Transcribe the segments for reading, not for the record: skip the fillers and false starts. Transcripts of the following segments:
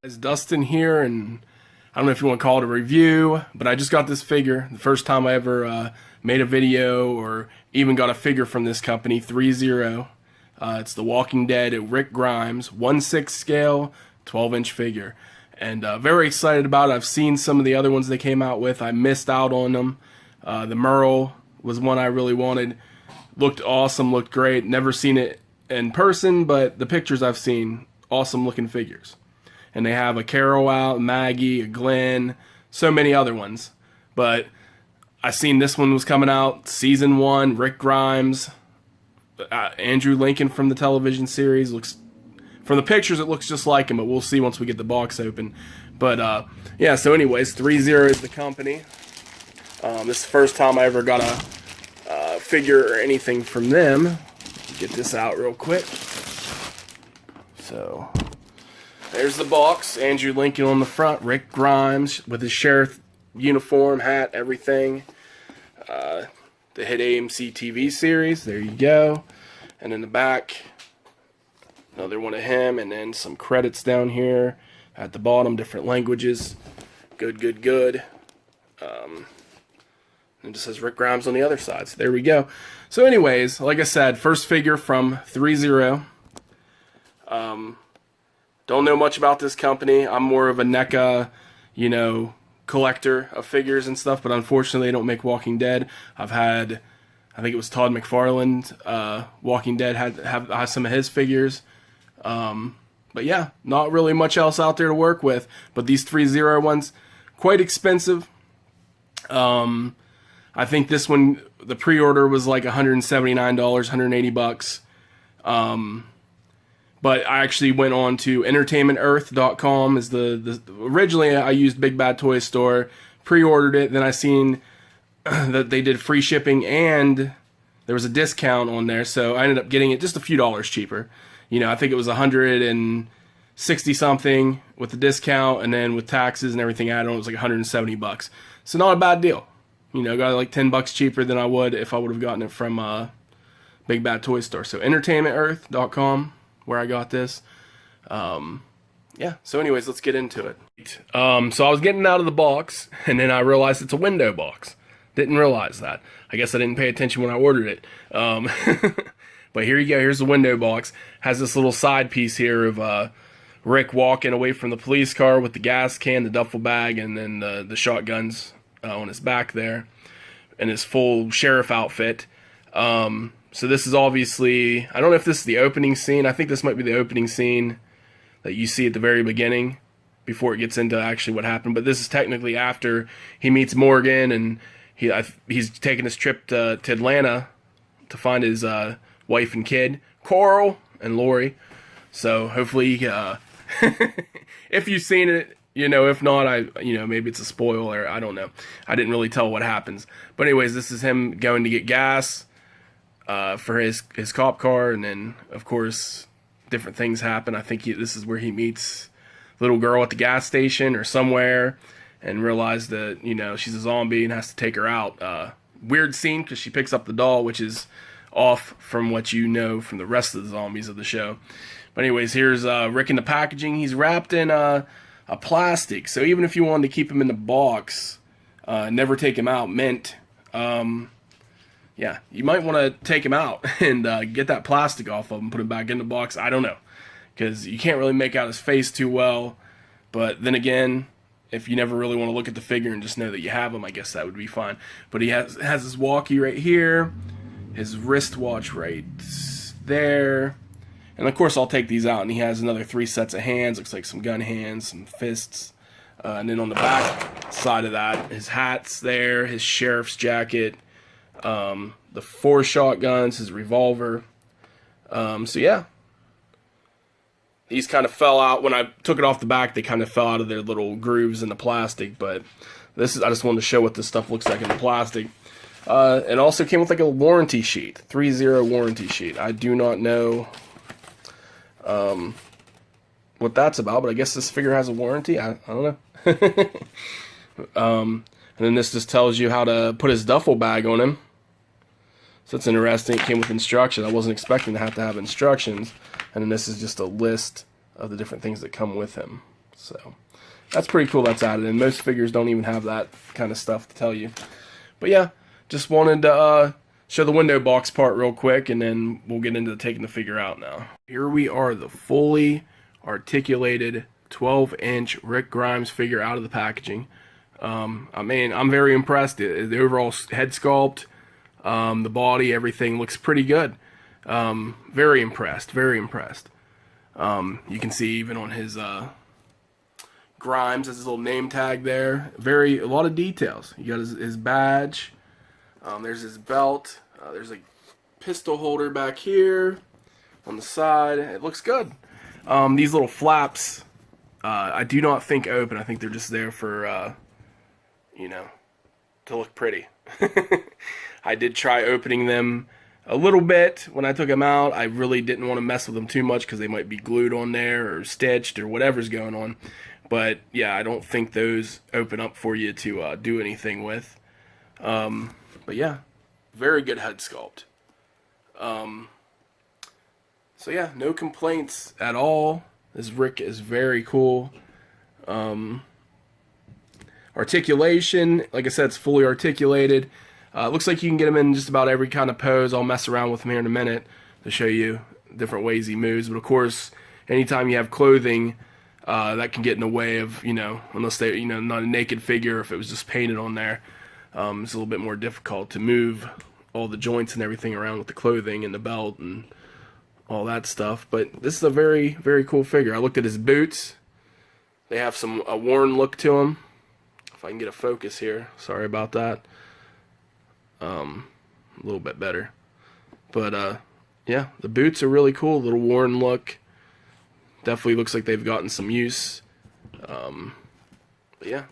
It's Dustin here, and I don't know if you want to call it a review, but I just got this figure. The first time I ever made a video or even got a figure from this company, Threezero. It's the Walking Dead Rick Grimes, 1/6 scale, 12-inch figure. And very excited about it. I've seen some of the other ones they came out with. I missed out on them. The Merle was one I really wanted. Looked awesome, looked great. Never seen it in person, but the pictures I've seen, awesome looking figures. And they have a Carol out, Maggie, a Glenn, so many other ones. But I seen this one was coming out, season 1, Rick Grimes, Andrew Lincoln from the television series. Looks, from the pictures, it looks just like him, but we'll see once we get the box open. But yeah, so anyways, Threezero is the company. This is the first time I ever got a figure or anything from them. Get this out real quick. So there's the box. Andrew Lincoln on the front. Rick Grimes with his sheriff uniform, hat, everything. The hit AMC TV series. There you go. And in the back, another one of him, and then some credits down here at the bottom, different languages. Good, good, good. And it just says Rick Grimes on the other side. So there we go. So anyways, like I said, first figure from Threezero. Don't know much about this company. I'm more of a NECA, collector of figures and stuff, but unfortunately they don't make Walking Dead. I've had, I think it was Todd McFarlane, Walking Dead had some of his figures. But yeah, not really much else out there to work with. But these Threezero ones, quite expensive. I think this one, the pre-order was like $179, $180. But I actually went on to entertainmentearth.com. Is the originally I used Big Bad Toy Store, pre-ordered it, then I seen that they did free shipping and there was a discount on there, so I ended up getting it just a few dollars cheaper. I think it was 160 something with the discount, and then with taxes and everything added on, it was like $170. So not a bad deal. Got it like $10 cheaper than I would if I would have gotten it from Big Bad Toy Store. So entertainmentearth.com, where I got this. Yeah, so anyways, let's get into it. So I was getting out of the box, and then I realized it's a window box. Didn't realize that. I guess I didn't pay attention when I ordered it. But here you go. Here's the window box. Has this little side piece here of Rick walking away from the police car with the gas can, the duffel bag, and then the shotguns on his back there, and his full sheriff outfit. So this is obviously, I don't know if this is the opening scene. I think this might be the opening scene that you see at the very beginning before it gets into actually what happened. But this is technically after he meets Morgan, and he's taking his trip to Atlanta to find his wife and kid, Coral and Lori. So hopefully, if you've seen it, if not, maybe it's a spoiler. I don't know. I didn't really tell what happens. But anyways, this is him going to get gas for his cop car, and then of course different things happen. I think this is where he meets a little girl at the gas station or somewhere, and realizes that she's a zombie and has to take her out. Weird scene because she picks up the doll, which is off from what you know from the rest of the zombies of the show. But anyways, here's Rick in the packaging. He's wrapped in a plastic, so even if you wanted to keep him in the box, never take him out, mint. Yeah, you might want to take him out and get that plastic off of him, put him back in the box. I don't know, because you can't really make out his face too well. But then again, if you never really want to look at the figure and just know that you have him, I guess that would be fine. But he has his walkie right here, his wristwatch right there. And of course I'll take these out, and he has another 3 sets of hands. Looks like some gun hands, some fists. And then on the back side of that, his hat's there, his sheriff's jacket, the 4 shotguns, his revolver. So yeah, these kind of fell out when I took it off the back. They kind of fell out of their little grooves in the plastic, but I just wanted to show what this stuff looks like in the plastic. It also came with like a warranty sheet, Threezero warranty sheet. I do not know what that's about, but I guess this figure has a warranty. I don't know. And then this just tells you how to put his duffel bag on him. So that's interesting. It came with instructions. I wasn't expecting to have instructions. And then this is just a list of the different things that come with him. So that's pretty cool that's added, and most figures don't even have that kind of stuff to tell you. But yeah, just wanted to show the window box part real quick, and then we'll get into taking the figure out now. Here we are, the fully articulated 12-inch Rick Grimes figure out of the packaging. I mean, I'm very impressed. The overall head sculpt, the body, everything looks pretty good. Very impressed, very impressed. You can see even on his Grimes, has his little name tag there. A lot of details. You got his badge. There's his belt. There's a pistol holder back here on the side. It looks good. These little flaps, I do not think open. I think they're just there for, you know, to look pretty. I did try opening them a little bit when I took them out. I really didn't want to mess with them too much because they might be glued on there or stitched or whatever's going on. But yeah, I don't think those open up for you to do anything with. But yeah, very good head sculpt. So yeah, no complaints at all. This Rick is very cool. Articulation, like I said, it's fully articulated. Looks like you can get him in just about every kind of pose. I'll mess around with him here in a minute to show you different ways he moves. But of course, anytime you have clothing, that can get in the way of, you know, unless they, you know, not a naked figure, if it was just painted on there, it's a little bit more difficult to move all the joints and everything around with the clothing and the belt and all that stuff. But this is a very, very cool figure. I looked at his boots. They have a worn look to them. If I can get a focus here, sorry about that. A little bit better. But yeah, the boots are really cool. A little worn look. Definitely looks like they've gotten some use. But yeah,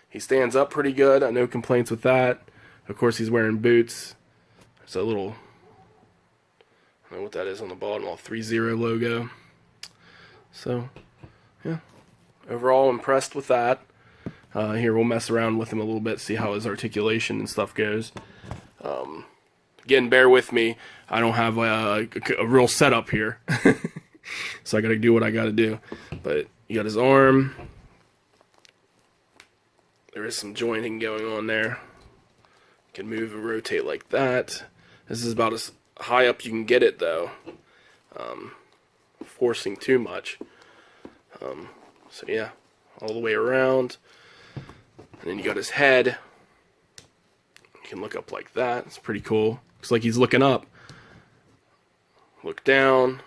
he stands up pretty good. No complaints with that. Of course, he's wearing boots. There's a little, I don't know what that is on the bottom, a Threezero logo. So yeah, overall impressed with that. Here, we'll mess around with him a little bit, see how his articulation and stuff goes. Again, bear with me. I don't have a real setup here. So I got to do what I got to do. But you got his arm. There is some jointing going on there. You can move and rotate like that. This is about as high up you can get it, though. Forcing too much. So yeah, all the way around. And then you got his head. You can look up like that. It's pretty cool. Looks like he's looking up. Look down.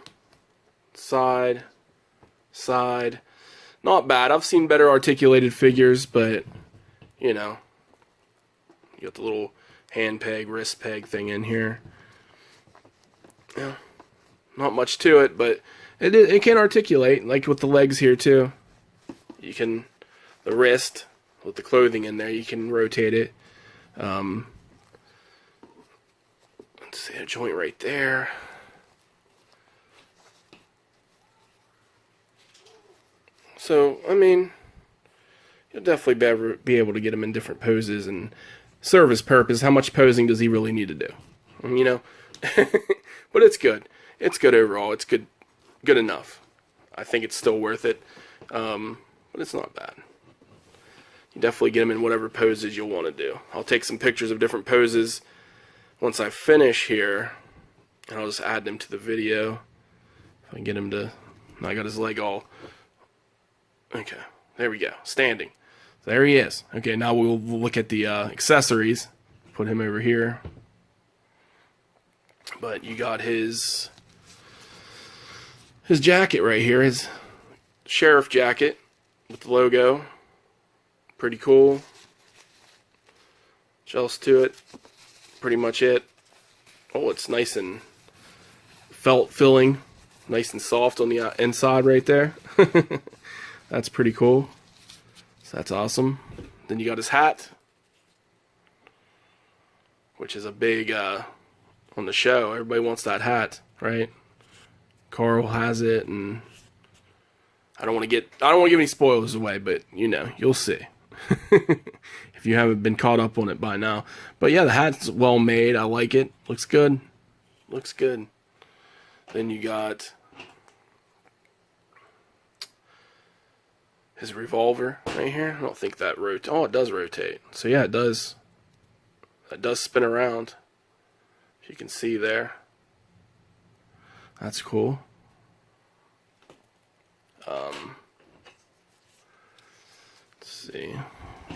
Side. Side. Not bad. I've seen better articulated figures, but, you know. You got the little hand peg, wrist peg thing in here. Yeah. Not much to it, but it can articulate, like with the legs here, too. You can, the wrist, with the clothing in there, you can rotate it. Let's see, a joint right there. So, I mean, you'll definitely be able to get him in different poses and serve his purpose. How much posing does he really need to do? You know? But it's good. It's good overall. It's good enough. I think it's still worth it. But it's not bad. You definitely get him in whatever poses you'll want to do. I'll take some pictures of different poses once I finish here, and I'll just add them to the video. If I can get him to, I got his leg all, okay, there we go, standing. There he is. Okay, now we'll look at the accessories. Put him over here. But you got his jacket right here, his sheriff jacket with the logo. Pretty cool. Much else to it? Pretty much it. Oh, it's nice and felt filling. Nice and soft on the inside right there. That's pretty cool. So that's awesome. Then you got his hat, which is a big on the show. Everybody wants that hat, right? Carl has it, and I don't want to give any spoilers away, but you know, you'll see. If you haven't been caught up on it by now. But yeah, the hat's well made. I like it. Looks good. Looks good. Then you got his revolver right here. I don't think that rotates. Oh, it does rotate. So yeah, it does. It does spin around. If you can see there. That's cool. Let's see.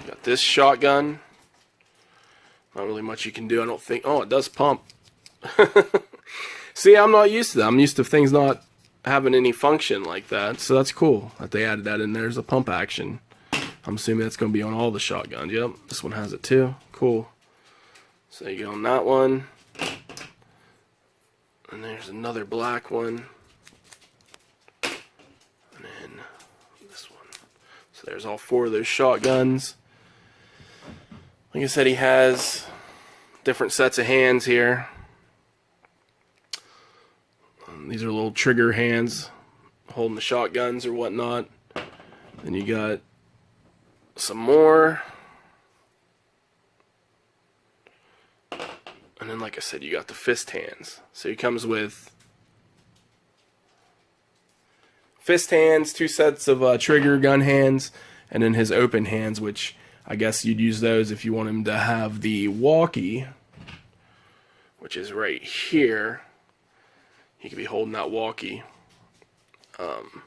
Got this shotgun. Not really much you can do, I don't think. Oh, it does pump. See, I'm not used to that. I'm used to things not having any function like that. So that's cool that they added that in there as a pump action. I'm assuming that's going to be on all the shotguns. Yep, this one has it too. Cool. So you get on that one. And there's another black one. And then this one. So there's all 4 of those shotguns. Like I said, he has different sets of hands here. These are little trigger hands holding the shotguns or whatnot. Then you got some more. And then, like I said, you got the fist hands. So he comes with fist hands, 2 sets of trigger gun hands, and then his open hands, which I guess you'd use those if you want him to have the walkie, which is right here. He could be holding that walkie. And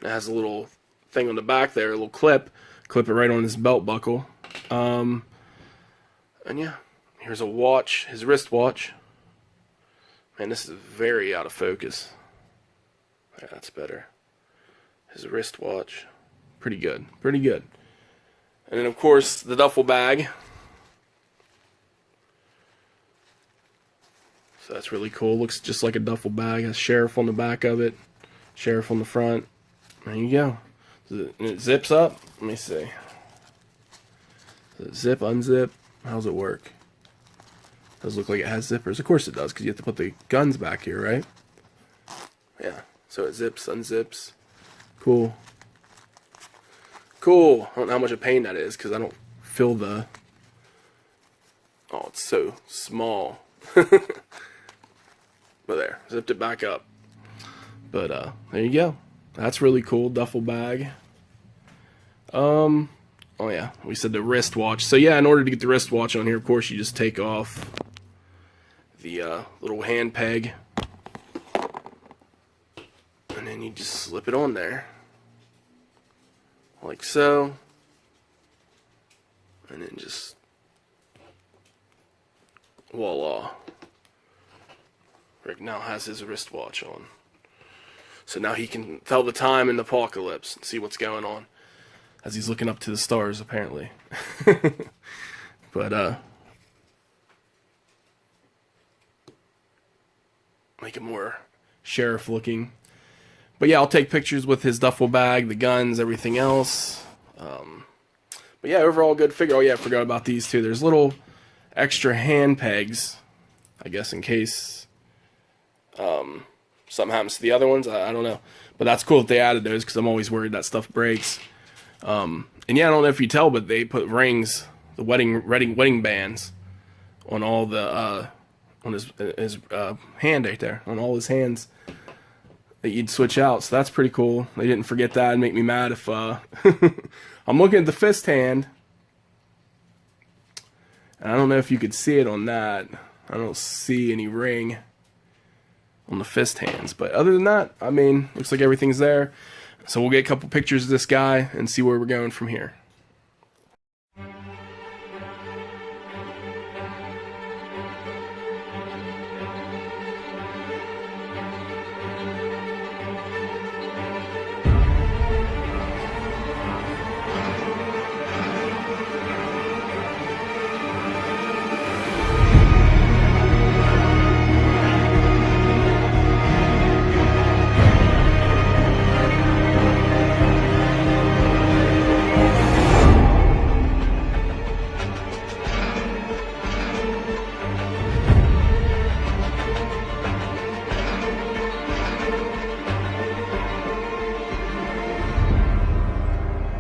it has a little thing on the back there, a little clip. Clip it right on his belt buckle. And yeah, here's a watch, his wristwatch. Man, this is very out of focus. Yeah, that's better. His wristwatch. Pretty good, pretty good. And then, of course, the duffel bag. So that's really cool. Looks just like a duffel bag. Has sheriff on the back of it. Sheriff on the front. There you go. And it zips up. Let me see. Does it zip, unzip? How does it work? Does look like it has zippers. Of course it does, because you have to put the guns back here, right? Yeah. So it zips, unzips. Cool. Cool. I don't know how much of pain that is, because I don't feel the... Oh, it's so small. But there, zipped it back up. But there you go. That's really cool. Duffel bag. Oh yeah, we said the wristwatch. So yeah, in order to get the wristwatch on here, of course, you just take off the little hand peg, and then you just slip it on there, like so, and then just voila. Rick now has his wristwatch on. So now he can tell the time in the apocalypse and see what's going on. As he's looking up to the stars, apparently. But, make it more sheriff looking. But yeah, I'll take pictures with his duffel bag, the guns, everything else. But yeah, overall good figure. Oh yeah, I forgot about these too. There's little extra hand pegs, I guess, in case something happens to the other ones. I don't know. But that's cool that they added those, because I'm always worried that stuff breaks. And yeah, I don't know if you tell, but they put rings, the wedding bands, on all the on his hand right there, on all his hands that you'd switch out. So that's pretty cool. They didn't forget that and make me mad if I'm looking at the fist hand, and I don't know if you could see it on that. I don't see any ring on the fist hands, but other than that, I mean, looks like everything's there. So we'll get a couple pictures of this guy and see where we're going from here.